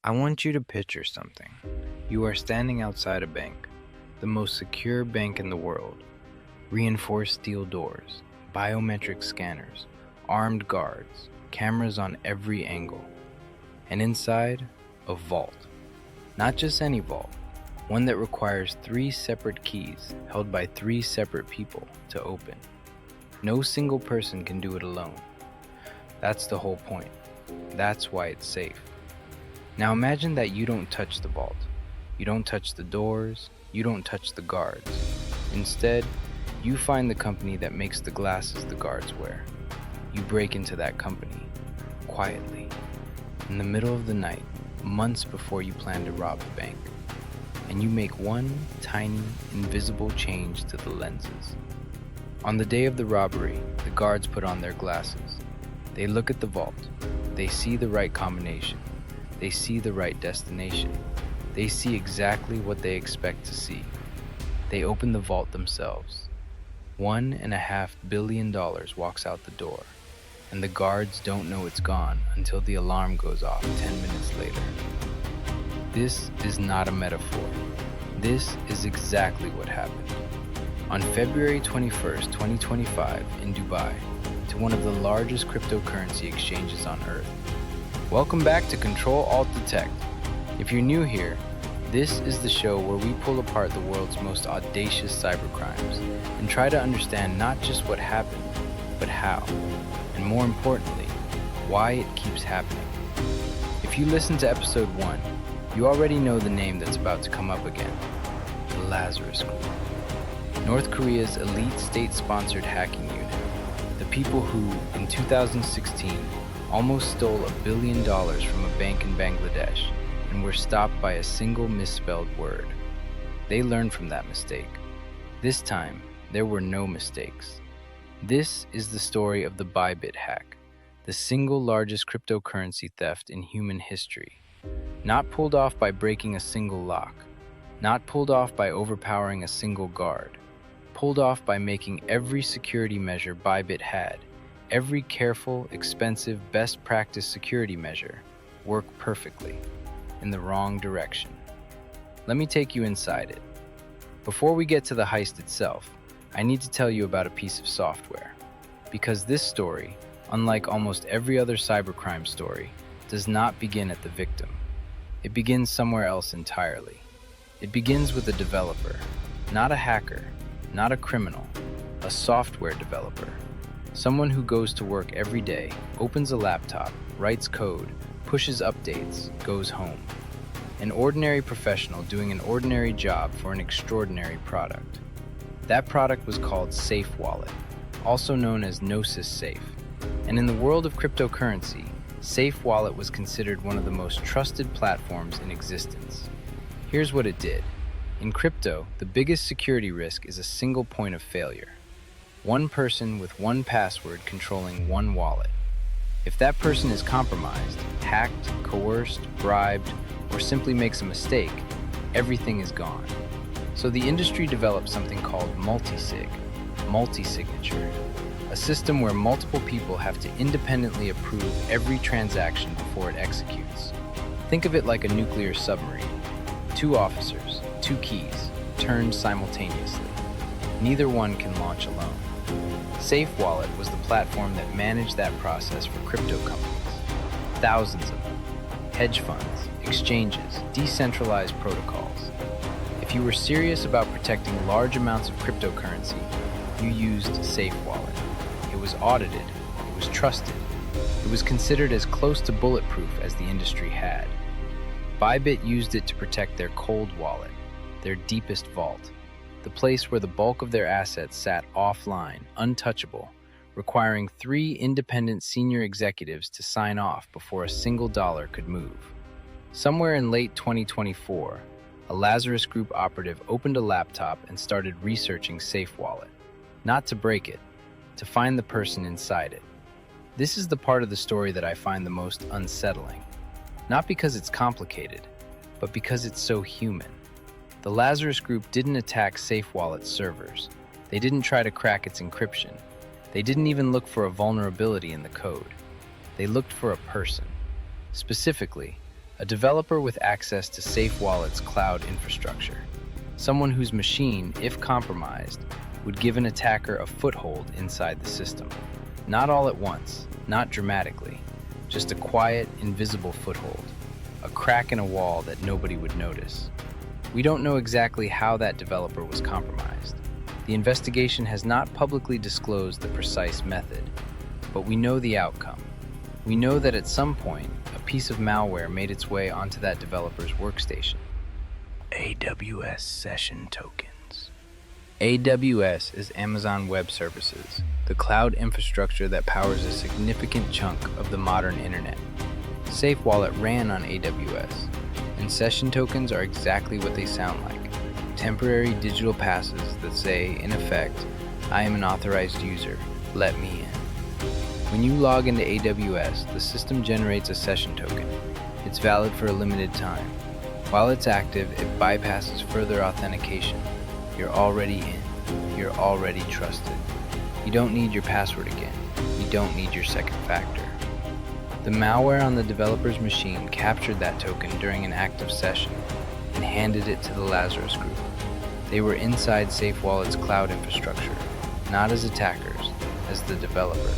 I want you to picture something. You are standing outside a bank, the most secure bank in the world. Reinforced steel doors, biometric scanners, armed guards, cameras on every angle. And inside, a vault. Not just any vault, one that requires 3 separate keys held by 3 separate people to open. No single person can do it alone. That's the whole point. That's why it's safe. Now imagine that you don't touch the vault. You don't touch the doors. You don't touch the guards. Instead, you find the company that makes the glasses the guards wear. You break into that company, quietly, in the middle of the night, months before you plan to rob the bank. And you make one tiny, invisible change to the lenses. On the day of the robbery, the guards put on their glasses. They look at the vault. They see the right combination. They see the right destination. They see exactly what they expect to see. They open the vault themselves. $1.5 billion walks out the door, and the guards don't know it's gone until the alarm goes off 10 minutes later. This is not a metaphor. This is exactly what happened. On February 21st, 2025, in Dubai, to one of the largest cryptocurrency exchanges on Earth. Welcome back to CTRL ALT DET. If you're new here, this is the show where we pull apart the world's most audacious cybercrimes and try to understand not just what happened, but how, and more importantly, why it keeps happening. If you listen to episode 1, you already know the name that's about to come up again, the Lazarus Group. North Korea's elite state-sponsored hacking unit, the people who, in 2016, almost stole $1 billion from a bank in Bangladesh and were stopped by a single misspelled word. They learned from that mistake. This time, there were no mistakes. This is the story of the Bybit hack, the single largest cryptocurrency theft in human history. Not pulled off by breaking a single lock, not pulled off by overpowering a single guard, pulled off by making every security measure Bybit had, every careful, expensive, best practice security measure, work perfectly, in the wrong direction. Let me take you inside it. Before we get to the heist itself, I need to tell you about a piece of software. Because this story, unlike almost every other cybercrime story, does not begin at the victim. It begins somewhere else entirely. It begins with a developer, not a hacker, not a criminal, a software developer. Someone who goes to work every day, opens a laptop, writes code, pushes updates, goes home. An ordinary professional doing an ordinary job for an extraordinary product. That product was called Safe Wallet, also known as Gnosis Safe. And in the world of cryptocurrency, Safe Wallet was considered one of the most trusted platforms in existence. Here's what it did. In crypto, the biggest security risk is a single point of failure. One person with one password controlling one wallet. If that person is compromised, hacked, coerced, bribed, or simply makes a mistake, everything is gone. So the industry developed something called multi-sig, multi-signature, a system where multiple people have to independently approve every transaction before it executes. Think of it like a nuclear submarine. 2 officers, 2 keys, turned simultaneously. Neither one can launch alone. Safe Wallet was the platform that managed that process for crypto companies. Thousands of them. Hedge funds, exchanges, decentralized protocols. If you were serious about protecting large amounts of cryptocurrency, you used Safe Wallet. It was audited. It was trusted. It was considered as close to bulletproof as the industry had. Bybit used it to protect their cold wallet, their deepest vault. The place where the bulk of their assets sat offline, untouchable, requiring 3 independent senior executives to sign off before a single dollar could move. Somewhere in late 2024, a Lazarus Group operative opened a laptop and started researching Safe Wallet. Not to break it, to find the person inside it. This is the part of the story that I find the most unsettling. Not because it's complicated, but because it's so human. The Lazarus Group didn't attack Safe Wallet's servers. They didn't try to crack its encryption. They didn't even look for a vulnerability in the code. They looked for a person. Specifically, A developer with access to SafeWallet's cloud infrastructure. Someone whose machine, if compromised, would give an attacker a foothold inside the system. Not all at once, not dramatically, just a quiet, invisible foothold, a crack in a wall that nobody would notice. We don't know exactly how that developer was compromised. The investigation has not publicly disclosed the precise method, but we know the outcome. We know that at some point, a piece of malware made its way onto that developer's workstation. AWS Session Tokens. AWS is Amazon Web Services, the cloud infrastructure that powers a significant chunk of the modern internet. SafeWallet ran on AWS, and session tokens are exactly what they sound like. Temporary digital passes that say, in effect, I am an authorized user, let me in. When you log into AWS, the system generates a session token. It's valid for a limited time. While it's active, it bypasses further authentication. You're already in. You're already trusted. You don't need your password again. You don't need your second factor. The malware on the developer's machine captured that token during an active session and handed it to the Lazarus Group. They were inside SafeWallet's cloud infrastructure, not as attackers, as the developer,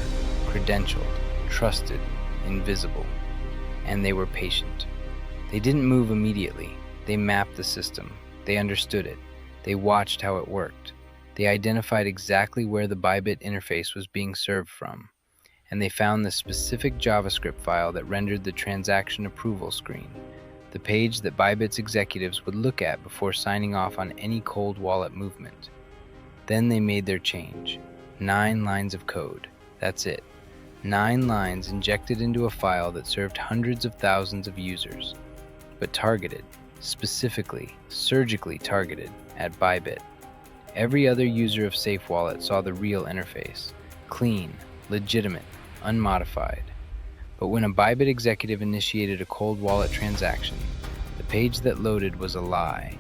credentialed, trusted, invisible. And they were patient. They didn't move immediately. They mapped the system. They understood it. They watched how it worked. They identified exactly where the Bybit interface was being served from. And they found the specific JavaScript file that rendered the transaction approval screen, the page that Bybit's executives would look at before signing off on any cold wallet movement. Then they made their change. 9 lines of code. That's it. 9 lines injected into a file that served hundreds of thousands of users, but targeted, specifically, surgically targeted, at Bybit. Every other user of SafeWallet saw the real interface, clean, legitimate, unmodified. But when a Bybit executive initiated a cold wallet transaction, the page that loaded was a lie.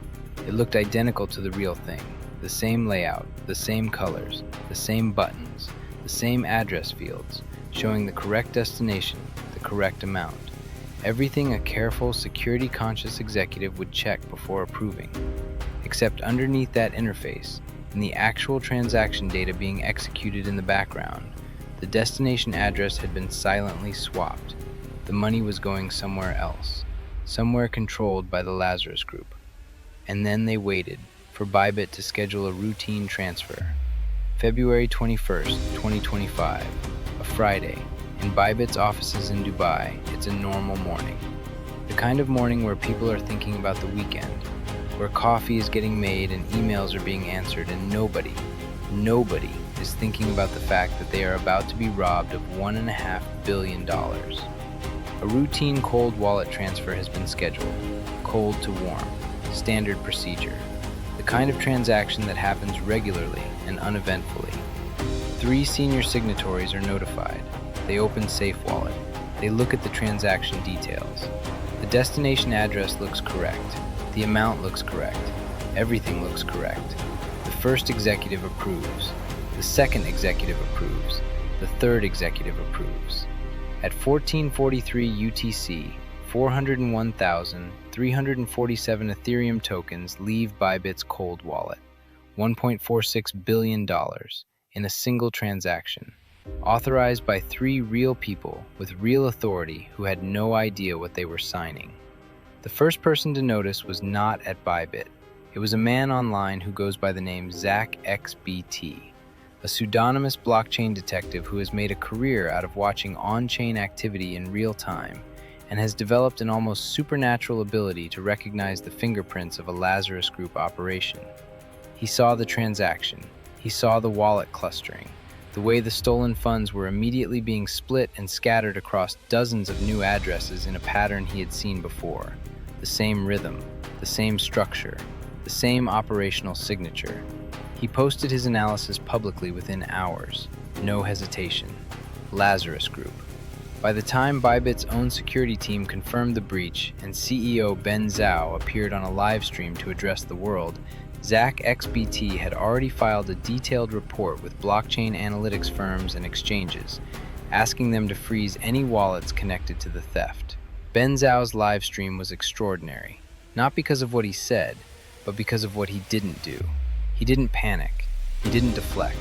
It looked identical to the real thing, the same layout, the same colors, the same buttons, the same address fields, showing the correct destination, the correct amount. Everything a careful, security-conscious executive would check before approving. Except underneath that interface, in the actual transaction data being executed in the background, the destination address had been silently swapped. The money was going somewhere else, somewhere controlled by the Lazarus Group. And then they waited for Bybit to schedule a routine transfer. February 21st, 2025, a Friday, in Bybit's offices in Dubai, it's a normal morning. The kind of morning where people are thinking about the weekend, where coffee is getting made and emails are being answered, and nobody is thinking about the fact that they are about to be robbed of $1.5 billion. A routine cold wallet transfer has been scheduled, cold to warm, standard procedure, the kind of transaction that happens regularly and uneventfully. 3 senior signatories are notified. They open SafeWallet. They look at the transaction details. The destination address looks correct. The amount looks correct. Everything looks correct. The first executive approves. The second executive approves. The third executive approves. At 1443 UTC, 401,347 Ethereum tokens leave Bybit's cold wallet, $1.46 billion, in a single transaction, authorized by 3 real people with real authority who had no idea what they were signing. The first person to notice was not at Bybit. It was a man online who goes by the name ZachXBT, a pseudonymous blockchain detective who has made a career out of watching on-chain activity in real time and has developed an almost supernatural ability to recognize the fingerprints of a Lazarus Group operation. He saw the transaction. He saw the wallet clustering, the way the stolen funds were immediately being split and scattered across dozens of new addresses in a pattern he had seen before. The same rhythm, the same structure, the same operational signature. He posted his analysis publicly within hours. No hesitation. Lazarus Group. By the time Bybit's own security team confirmed the breach and CEO Ben Zhao appeared on a live stream to address the world, ZachXBT had already filed a detailed report with blockchain analytics firms and exchanges, asking them to freeze any wallets connected to the theft. Ben Zhao's live stream was extraordinary, not because of what he said, but because of what he didn't do. He didn't panic. He didn't deflect.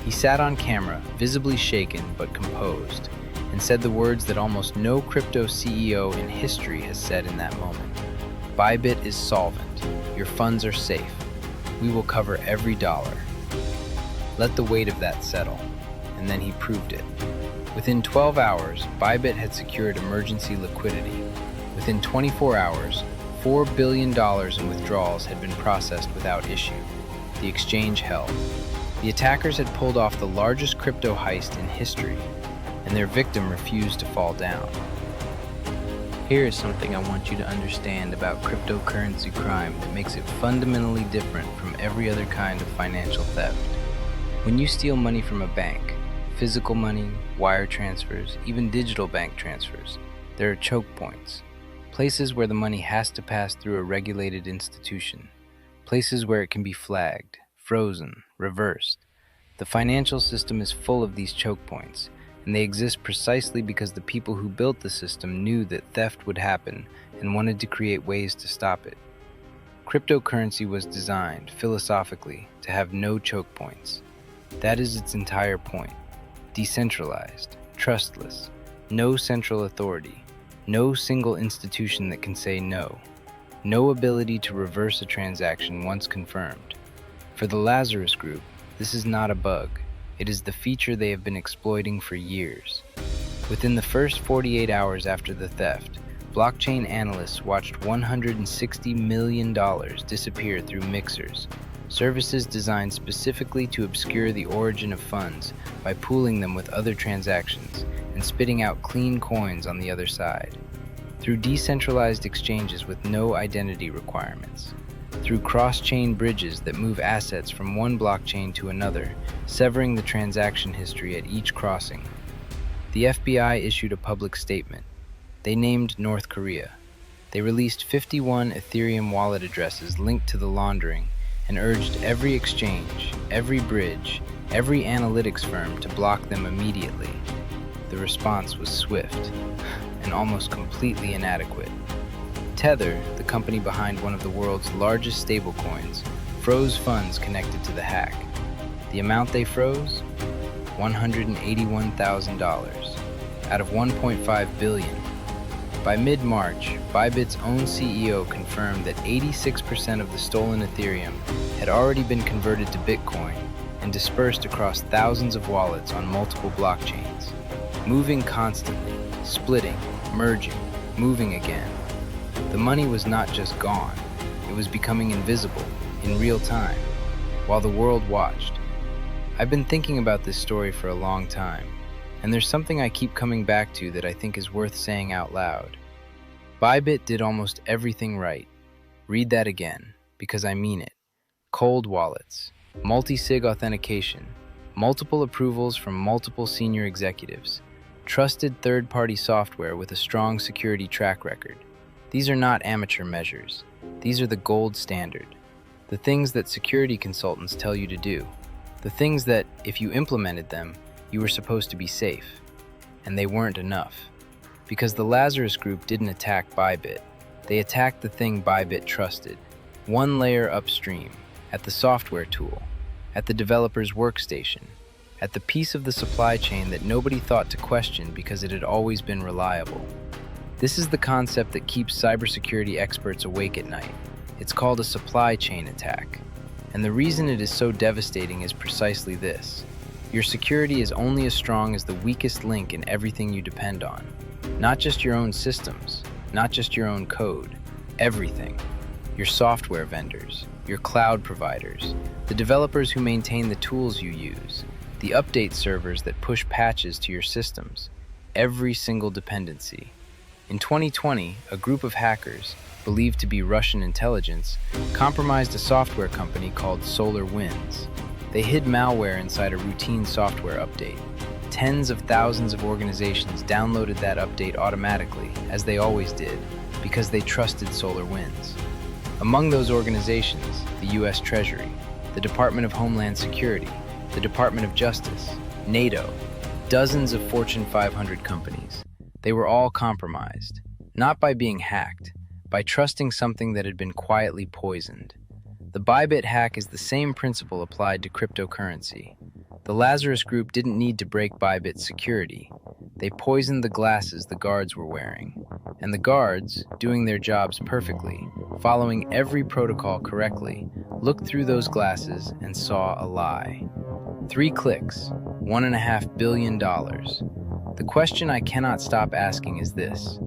He sat on camera, visibly shaken but composed, and said the words that almost no crypto CEO in history has said in that moment. Bybit is solvent. Your funds are safe. We will cover every dollar. Let the weight of that settle. And then he proved it. Within 12 hours, Bybit had secured emergency liquidity. Within 24 hours, $4 billion in withdrawals had been processed without issue. The exchange held. The attackers had pulled off the largest crypto heist in history, and their victim refused to fall down. Here is something I want you to understand about cryptocurrency crime that makes it fundamentally different from every other kind of financial theft. When you steal money from a bank, physical money, wire transfers, even digital bank transfers, there are choke points. Places where the money has to pass through a regulated institution. Places where it can be flagged, frozen, reversed. The financial system is full of these choke points, and they exist precisely because the people who built the system knew that theft would happen and wanted to create ways to stop it. Cryptocurrency was designed, philosophically, to have no choke points. That is its entire point. Decentralized, trustless, no central authority, no single institution that can say no, no ability to reverse a transaction once confirmed. For the Lazarus Group, this is not a bug. It is the feature they have been exploiting for years. Within the first 48 hours after the theft, blockchain analysts watched $160 million disappear through mixers, services designed specifically to obscure the origin of funds by pooling them with other transactions and spitting out clean coins on the other side. Through decentralized exchanges with no identity requirements. Through cross-chain bridges that move assets from one blockchain to another, severing the transaction history at each crossing. The FBI issued a public statement. They named North Korea. They released 51 Ethereum wallet addresses linked to the laundering and urged every exchange, every bridge, every analytics firm to block them immediately. The response was swift and almost completely inadequate. Tether, the company behind one of the world's largest stablecoins, froze funds connected to the hack. The amount they froze? $181,000 out of $1.5 billion. By mid-March, Bybit's own CEO confirmed that 86% of the stolen Ethereum had already been converted to Bitcoin and dispersed across thousands of wallets on multiple blockchains, moving constantly, splitting, merging, moving again. The money was not just gone, it was becoming invisible, in real time, while the world watched. I've been thinking about this story for a long time, and there's something I keep coming back to that I think is worth saying out loud. Bybit did almost everything right. Read that again, because I mean it. Cold wallets, multi-sig authentication, multiple approvals from multiple senior executives, trusted third-party software with a strong security track record. These are not amateur measures. These are the gold standard. The things that security consultants tell you to do. The things that, if you implemented them, you were supposed to be safe. And they weren't enough. Because the Lazarus Group didn't attack Bybit. They attacked the thing Bybit trusted. One layer upstream, at the software tool, at the developer's workstation, at the piece of the supply chain that nobody thought to question because it had always been reliable. This is the concept that keeps cybersecurity experts awake at night. It's called a supply chain attack. And the reason it is so devastating is precisely this. Your security is only as strong as the weakest link in everything you depend on. Not just your own systems, not just your own code, everything. Your software vendors, your cloud providers, the developers who maintain the tools you use, the update servers that push patches to your systems, every single dependency. In 2020, a group of hackers, believed to be Russian intelligence, compromised a software company called SolarWinds. They hid malware inside a routine software update. Tens of thousands of organizations downloaded that update automatically, as they always did, because they trusted SolarWinds. Among those organizations, the US Treasury, the Department of Homeland Security, the Department of Justice, NATO, dozens of Fortune 500 companies. They were all compromised. Not by being hacked, by trusting something that had been quietly poisoned. The Bybit hack is the same principle applied to cryptocurrency. The Lazarus Group didn't need to break Bybit's security. They poisoned the glasses the guards were wearing. And the guards, doing their jobs perfectly, following every protocol correctly, looked through those glasses and saw a lie. 3 clicks, $1.5 billion. The question I cannot stop asking is this: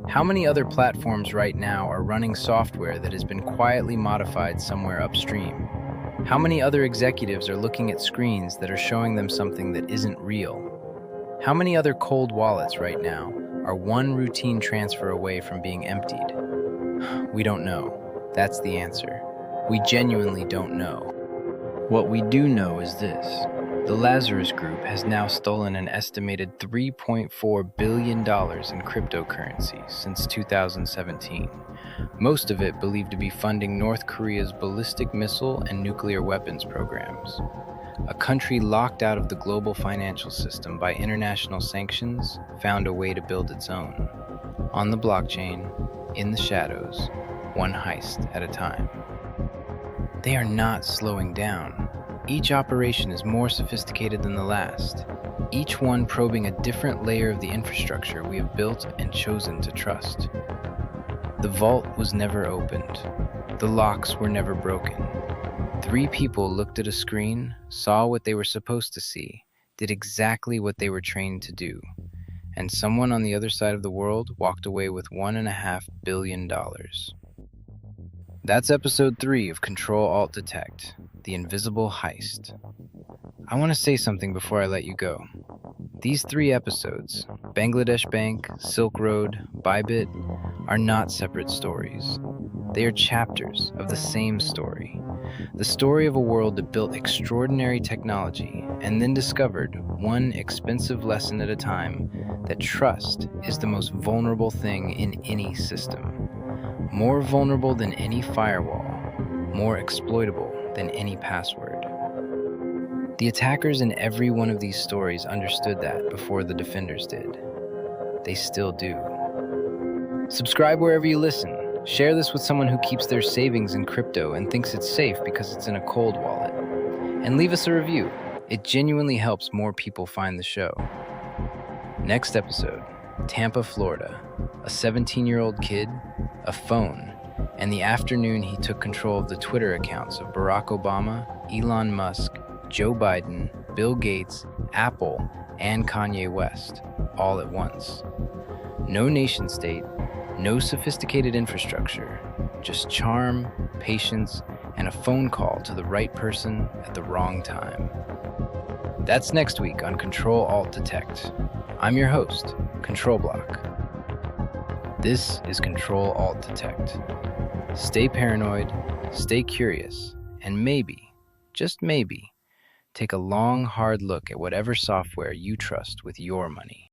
how many other platforms right now are running software that has been quietly modified somewhere upstream? How many other executives are looking at screens that are showing them something that isn't real? How many other cold wallets right now are one routine transfer away from being emptied? We don't know. That's the answer. We genuinely don't know. What we do know is this: the Lazarus Group has now stolen an estimated $3.4 billion in cryptocurrency since 2017, most of it believed to be funding North Korea's ballistic missile and nuclear weapons programs. A country locked out of the global financial system by international sanctions found a way to build its own. On the blockchain, in the shadows, one heist at a time. They are not slowing down. Each operation is more sophisticated than the last, each one probing a different layer of the infrastructure we have built and chosen to trust. The vault was never opened. The locks were never broken. 3 people looked at a screen, saw what they were supposed to see, did exactly what they were trained to do, and someone on the other side of the world walked away with $1.5 billion. That's episode 3 of Control Alt Detect, the invisible heist. I want to say something before I let you go. These 3 episodes, Bangladesh Bank, Silk Road, Bybit, are not separate stories. They are chapters of the same story. The story of a world that built extraordinary technology and then discovered, one expensive lesson at a time, that trust is the most vulnerable thing in any system. More vulnerable than any firewall, more exploitable than any password. The attackers in every one of these stories understood that before the defenders did. They still do. Subscribe wherever you listen. Share this with someone who keeps their savings in crypto and thinks it's safe because it's in a cold wallet. And leave us a review. It genuinely helps more people find the show. Next episode, Tampa, Florida. A 17-year-old kid, a phone, and the afternoon he took control of the Twitter accounts of Barack Obama, Elon Musk, Joe Biden, Bill Gates, Apple, and Kanye West, all at once. No nation state, no sophisticated infrastructure, just charm, patience, and a phone call to the right person at the wrong time. That's next week on Control Alt Detect. I'm your host, Control Block. This is Control Alt Detect. Stay paranoid, stay curious, and maybe, just maybe, take a long, hard look at whatever software you trust with your money.